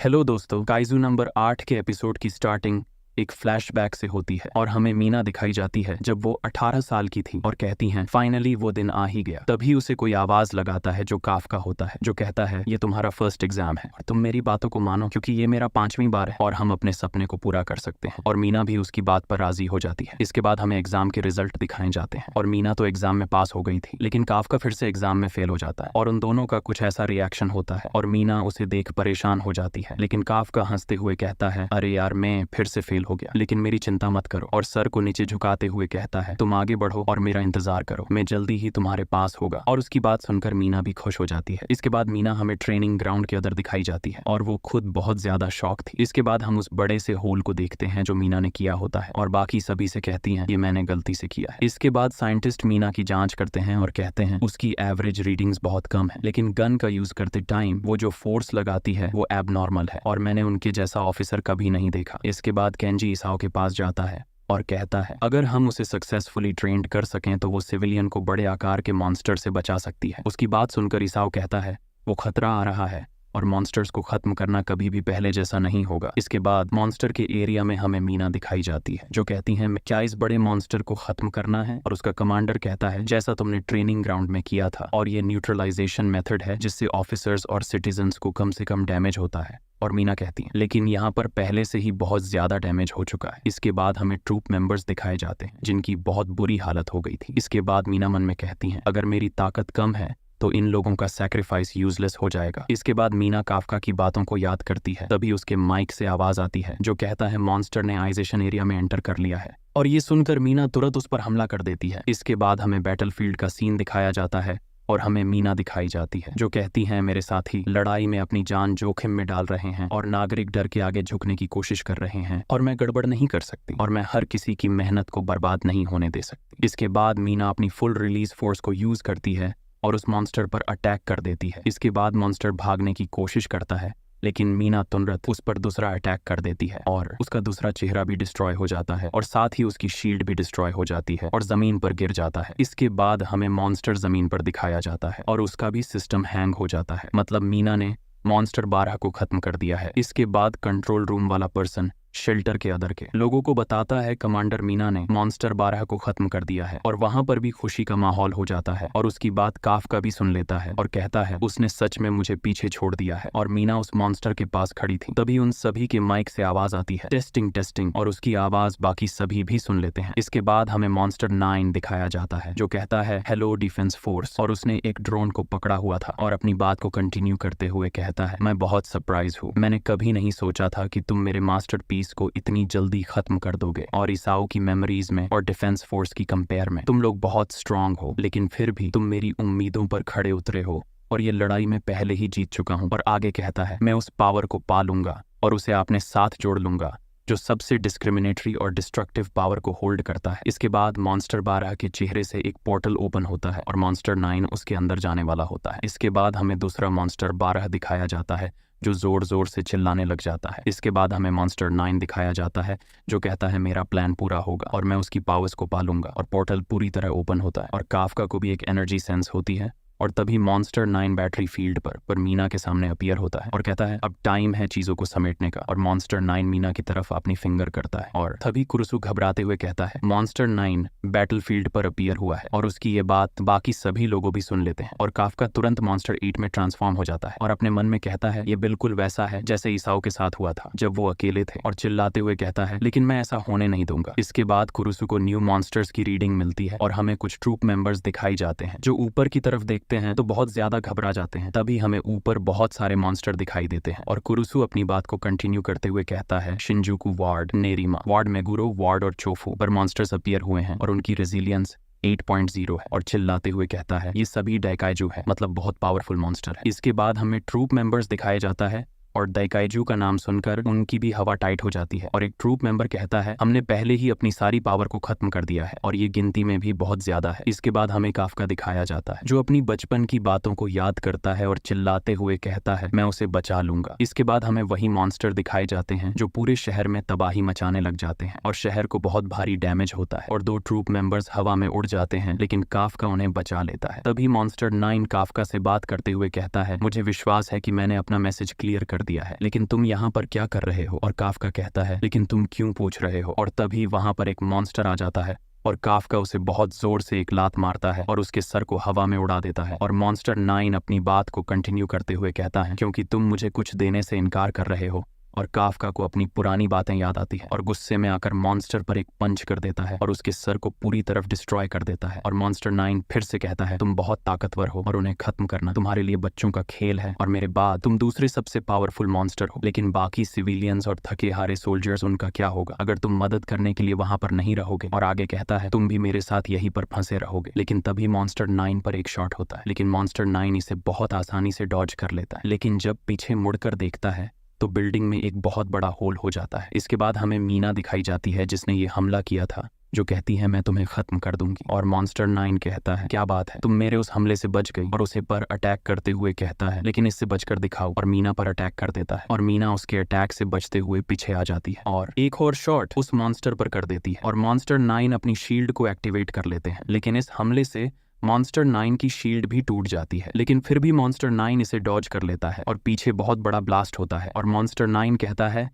Hello दोस्तों, kaiju number 8 के episode की स्टार्टिंग एक फ्लैशबैक से होती है और हमें मीना दिखाई जाती है जब वो 18 साल की थी और कहती हैं फाइनली वो दिन आ ही गया। तभी उसे कोई आवाज लगाता है जो काफका होता है, जो कहता है ये तुम्हारा फर्स्ट एग्जाम है और तुम मेरी बातों को मानो क्योंकि ये मेरा 5वीं बार है और हम अपने सपने को पूरा कर सकते हैं। और मीना भी उसकी बात पर राजी हो जाती है। इसके बाद हमें एग्जाम के रिजल्ट दिखाए जाते हैं और मीना तो एग्जाम में पास हो गई थी, लेकिन काफका फिर से एग्जाम में फेल हो जाता है और उन दोनों का कुछ ऐसा रिएक्शन होता है और मीना उसे देख परेशान हो जाती है। लेकिन काफका हंसते हुए कहता है अरे यार मैं फिर से फेल हो गया, लेकिन मेरी चिंता मत करो, और सर को नीचे झुकाते हुए कहता है तुम आगे बढ़ो और मेरा इंतजार करो, मैं जल्दी ही तुम्हारे पास होगा। और उसकी बात सुनकर मीना भी खुश हो जाती है। इसके बाद मीना हमें ट्रेनिंग ग्राउंड के अंदर दिखाई जाती है और वो खुद बहुत ज्यादा शॉक थी। इसके बाद हम उस बड़े से होल को देखते हैं जो मीना ने किया होता है और बाकी सभी से कहती हैं ये मैंने गलती से किया है। इसके बाद साइंटिस्ट मीना की जांच करते हैं और कहते हैं उसकी एवरेज रीडिंग्स बहुत कम है, लेकिन गन का यूज करते टाइम वो जो फोर्स लगाती है वो एबनॉर्मल है और मैंने उनके जैसा ऑफिसर कभी नहीं देखा। इसके बाद केंजी इसाओ के पास जाता है और कहता है अगर हम उसे सक्सेसफुली ट्रेंड कर सकें तो वो सिविलियन को बड़े आकार के मॉन्स्टर से बचा सकती है। उसकी बात सुनकर इसाओ कहता है वो खतरा आ रहा है और मॉन्स्टर्स को खत्म करना कभी भी पहले जैसा नहीं होगा। इसके बाद मॉन्स्टर के एरिया में हमें मीना दिखाई जाती है जो कहती है क्या इस बड़े मॉन्स्टर को खत्म करना है, और उसका कमांडर कहता है जैसा तुमने ट्रेनिंग ग्राउंड में किया था, और ये न्यूट्रलाइजेशन मेथड है जिससे ऑफिसर्स और सिटीजन्स को कम से कम डैमेज होता है। और मीना कहती है लेकिन यहाँ पर पहले से ही बहुत ज्यादा डैमेज हो चुका है। इसके बाद हमें ट्रूप मेंबर्स दिखाए जाते हैं जिनकी बहुत बुरी हालत हो गई थी। इसके बाद मीना मन में कहती हैं अगर मेरी ताकत कम है तो इन लोगों का सैक्रिफाइस यूजलेस हो जाएगा। इसके बाद मीना काफका की बातों को याद करती है। तभी उसके माइक से आवाज आती है जो कहता है मॉन्स्टर ने आइजेशन एरिया में एंटर कर लिया है, और ये सुनकर मीना तुरंत उस पर हमला कर देती है। इसके बाद हमें बैटलफील्ड का सीन दिखाया जाता है और हमें मीना दिखाई जाती है जो कहती हैं मेरे साथी लड़ाई में अपनी जान जोखिम में डाल रहे हैं और नागरिक डर के आगे झुकने की कोशिश कर रहे हैं, और मैं गड़बड़ नहीं कर सकती और मैं हर किसी की मेहनत को बर्बाद नहीं होने दे सकती। इसके बाद मीना अपनी फुल रिलीज फोर्स को यूज करती है और उस मॉन्स्टर पर अटैक कर देती है। इसके बाद मॉन्स्टर भागने की कोशिश करता है, लेकिन मीना तुरंत उस पर दूसरा अटैक कर देती है और उसका दूसरा चेहरा भी डिस्ट्रॉय हो जाता है और साथ ही उसकी शील्ड भी डिस्ट्रॉय हो जाती है और जमीन पर गिर जाता है। इसके बाद हमें मॉन्स्टर जमीन पर दिखाया जाता है और उसका भी सिस्टम हैंग हो जाता है, मतलब मीना ने मॉन्स्टर 12 को खत्म कर दिया है। इसके बाद कंट्रोल रूम वाला पर्सन शेल्टर के अंदर के लोगों को बताता है कमांडर मीना ने मॉन्स्टर 12 को खत्म कर दिया है, और वहां पर भी खुशी का माहौल हो जाता है। और उसकी बात काफका भी सुन लेता है और कहता है उसने सच में मुझे पीछे छोड़ दिया है, और मीना उस मॉन्स्टर के पास खड़ी थी। तभी उन सभी के माइक से आवाज आती है टेस्टिंग टेस्टिंग, और उसकी आवाज बाकी सभी भी सुन लेते हैं। इसके बाद हमें मॉन्स्टर 9 दिखाया जाता है जो कहता है हेलो डिफेंस फोर्स, और उसने एक ड्रोन को पकड़ा हुआ था और अपनी बात को कंटिन्यू करते हुए कहता है मैं बहुत सरप्राइज हूँ, मैंने कभी नहीं सोचा था कि तुम मेरे मास्टरपीस को इतनी जल्दी खत्म कर दोगे, और इसाओ की मेमोरीज में और डिफेंस फोर्स की कंपेयर में तुम लोग बहुत स्ट्रांग हो, लेकिन फिर भी तुम मेरी उम्मीदों पर खड़े उतरे हो और ये लड़ाई में पहले ही जीत चुका हूँ। और आगे कहता है मैं उस पावर को पालूंगा और उसे अपने साथ जोड़ लूंगा जो सबसे डिस्क्रिमिनेटरी और डिस्ट्रक्टिव पावर को होल्ड करता है। इसके बाद मॉन्स्टर 12 के चेहरे से एक पोर्टल ओपन होता है और मॉन्स्टर 9 उसके अंदर जाने वाला होता है। इसके बाद हमें दूसरा मॉन्स्टर 12 दिखाया जाता है जो जोर जोर से चिल्लाने लग जाता है। इसके बाद हमें मॉन्स्टर 9 दिखाया जाता है जो कहता है मेरा प्लान पूरा होगा और मैं उसकी पावर्स को पालूंगा, और पोर्टल पूरी तरह ओपन होता है और काफका को भी एक एनर्जी सेंस होती है। और तभी मॉन्स्टर 9 बैटरी फील्ड पर मीना के सामने अपीयर होता है और कहता है अब टाइम है चीजों को समेटने का, और मॉन्स्टर 9 मीना की तरफ अपनी फिंगर करता है। और तभी कुरुसु घबराते हुए कहता है मॉन्स्टर 9 बैटलफील्ड पर अपीयर हुआ है, और उसकी ये बात बाकी सभी लोगों भी सुन लेते हैं। और काफका तुरंत मॉन्स्टर 8 में ट्रांसफॉर्म हो जाता है और अपने मन में कहता है ये बिल्कुल वैसा है जैसे इसाओ के साथ हुआ था जब वो अकेले थे, और चिल्लाते हुए कहता है लेकिन मैं ऐसा होने नहीं दूंगा। इसके बाद कुरुसु को न्यू मॉन्स्टर्स की रीडिंग मिलती है और हमें कुछ ट्रूप मेंबर्स दिखाई जाते हैं जो ऊपर की तरफ देखते हैं तो बहुत ज्यादा घबरा जाते हैं। तभी हमें ऊपर बहुत सारे मॉन्स्टर दिखाई देते हैं और कुरुसु अपनी बात को कंटिन्यू करते हुए कहता है शिंजुकू वार्ड, नेरिमा वार्ड, मेगुरो वार्ड और चोफू पर मॉन्स्टर्स अपीयर हुए हैं और उनकी रेजिलियंस 8.0 है, और चिल्लाते हुए कहता है ये सभी डाइकाइजू है, मतलब बहुत पावरफुल मॉन्स्टर है। इसके बाद हमें ट्रूप मेंबर्स दिखाया जाता है और दाइकाइजू का नाम सुनकर उनकी भी हवा टाइट हो जाती है, और एक ट्रूप मेंबर कहता है हमने पहले ही अपनी सारी पावर को खत्म कर दिया है और ये गिनती में भी बहुत ज्यादा है। इसके बाद हमें काफका दिखाया जाता है जो अपनी बचपन की बातों को याद करता है और चिल्लाते हुए कहता है मैं उसे बचा लूंगा। इसके बाद हमें वही मॉन्स्टर दिखाए जाते हैं जो पूरे शहर में तबाही मचाने लग जाते हैं और शहर को बहुत भारी डैमेज होता है और 2 ट्रूप मेंबर्स हवा में उड़ जाते हैं, लेकिन काफका उन्हें बचा लेता है। तभी मॉन्स्टर 9 काफका से बात करते हुए कहता है मुझे विश्वास है कि मैंने अपना मैसेज क्लियर कर दिया है, लेकिन तुम यहाँ पर क्या कर रहे हो? और काफ्का कहता है, लेकिन तुम क्यों पूछ रहे हो? और तभी वहां पर एक मॉन्स्टर आ जाता है और काफ्का उसे बहुत जोर से एक लात मारता है और उसके सर को हवा में उड़ा देता है। और मॉन्स्टर 9 अपनी बात को कंटिन्यू करते हुए कहता है, क्योंकि तुम मुझे कुछ देने से इनकार कर रहे हो। और काफ्का को अपनी पुरानी बातें याद आती है और गुस्से में आकर मॉन्स्टर पर एक पंच कर देता है और उसके सर को पूरी तरफ डिस्ट्रॉय कर देता है। और मॉन्स्टर 9 फिर से कहता है, तुम बहुत ताकतवर हो और उन्हें खत्म करना तुम्हारे लिए बच्चों का खेल है, और मेरे बाद तुम दूसरे सबसे पावरफुल मॉन्स्टर हो। लेकिन बाकी सिविलियंस और थके हारे सोल्जर्स, उनका क्या होगा अगर तुम मदद करने के लिए वहां पर नहीं रहोगे? और आगे कहता है, तुम भी मेरे साथ यहीं पर फंसे रहोगे। लेकिन तभी मॉन्स्टर 9 पर एक शॉट होता है, लेकिन मॉन्स्टर 9 इसे बहुत आसानी से डॉज कर लेता है। लेकिन जब पीछे मुड़कर देखता है तो बिल्डिंग में एक बहुत बड़ा होल हो जाता है। इसके बाद हमें मीना दिखाई जाती है जिसने ये हमला किया था, जो कहती है मैं तुम्हें खत्म कर दूंगी। और मॉन्स्टर 9 कहता है, क्या बात है, तुम मेरे उस हमले से बच गई। और उसे पर अटैक करते हुए कहता है, लेकिन इससे बचकर दिखाओ। और मीना पर अटैक कर देता है और मीना उसके अटैक से बचते हुए पीछे आ जाती है और एक और शॉट उस मॉन्स्टर पर कर देती है। और मॉन्स्टर 9 अपनी शील्ड को एक्टिवेट कर लेते हैं, लेकिन इस हमले से मॉन्स्टर 9 की शील्ड भी टूट जाती है। लेकिन फिर भी मॉन्स्टर 9 इसे डॉज कर लेता है और पीछे बहुत बड़ा ब्लास्ट होता है। और मॉन्स्टर 9 कहता है,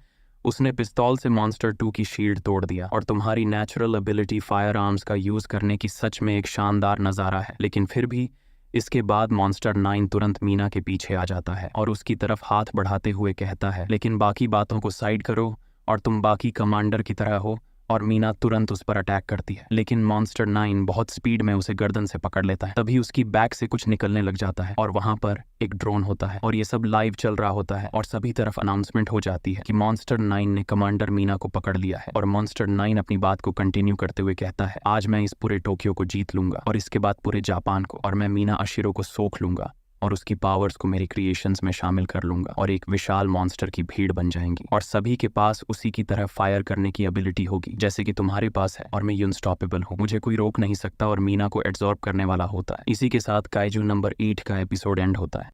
उसने पिस्तौल से मॉन्स्टर 2 की शील्ड तोड़ दिया और तुम्हारी नेचुरल एबिलिटी फायर आर्म्स का यूज करने की सच में एक शानदार नज़ारा है। लेकिन फिर भी इसके बाद मॉन्स्टर 9 तुरंत मीना के पीछे आ जाता है और उसकी तरफ हाथ बढ़ाते हुए कहता है, लेकिन बाकी बातों को साइड करो और तुम बाकी कमांडर की तरह हो। और मीना तुरंत उस पर अटैक करती है, लेकिन मॉन्स्टर 9 बहुत स्पीड में उसे गर्दन से पकड़ लेता है। तभी उसकी बैक से कुछ निकलने लग जाता है और वहां पर एक ड्रोन होता है और ये सब लाइव चल रहा होता है और सभी तरफ अनाउंसमेंट हो जाती है कि मॉन्स्टर 9 ने कमांडर मीना को पकड़ लिया है। और मॉन्स्टर 9 अपनी बात को कंटिन्यू करते हुए कहता है, आज मैं इस पूरे टोक्यो को जीत लूंगा और इसके बाद पूरे जापान को, और मैं मीना अशिरो को सोख लूंगा और उसकी पावर्स को मेरी क्रिएशंस में शामिल कर लूंगा और एक विशाल मॉन्स्टर की भीड़ बन जाएंगी और सभी के पास उसी की तरह फायर करने की एबिलिटी होगी जैसे कि तुम्हारे पास है, और मैं अनस्टॉपेबल हूँ, मुझे कोई रोक नहीं सकता और मीना को एब्जॉर्ब करने वाला होता है। इसी के साथ काइजू नंबर 8 का एपिसोड एंड होता है।